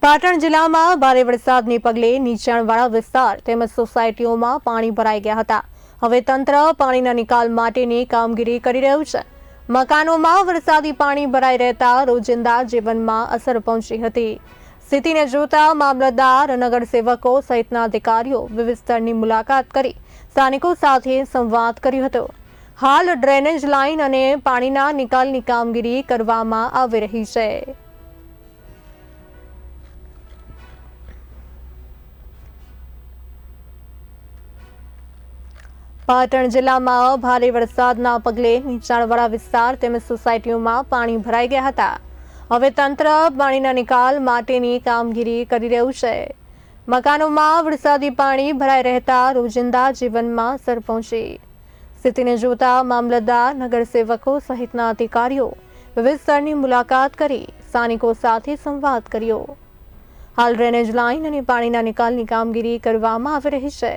પાટણ જિલ્લામાં ભારે વરસાદને પગલે નીચાણવાળા વિસ્તાર તેમજ સોસાયટીઓમાં પાણી ભરાઈ ગયા હતા. હવે તંત્ર પાણીના નિકાલ માટેની કામગીરી કરી રહ્યું છે. મકાનોમાં વરસાદી પાણી ભરાઈ રહેતા રોજિંદા જીવનમાં અસર પહોંચી હતી. સ્થિતિને જોતા મામલતદાર, નગરસેવકો સહિતના અધિકારીઓ વિવિધ સ્તરની મુલાકાત કરી સ્થાનિકો સાથે સંવાદ કર્યો હતો. હાલ ડ્રેનેજ લાઇન અને પાણીના નિકાલની કામગીરી કરવામાં આવી રહી છે. પાટણ જિલ્લામાં ભારે વરસાદના પગલે નીચાણવાળા વિસ્તાર તેમજ સોસાયટીઓમાં પાણી ભરાઈ ગયા હતા. હવે તંત્ર પાણીના નિકાલ માટેની કામગીરી કરી રહ્યું છે. મકાનોમાં વરસાદી પાણી ભરાઈ રહેતા રોજિંદા જીવનમાં અસર પહોંચી. સ્થિતિને જોતા મામલતદાર, નગરસેવકો સહિતના અધિકારીઓ વિવિધ સ્તરની મુલાકાત કરી સ્થાનિકો સાથે સંવાદ કર્યો. હાલ ડ્રેનેજ લાઇન અને પાણીના નિકાલની કામગીરી કરવામાં આવી રહી છે.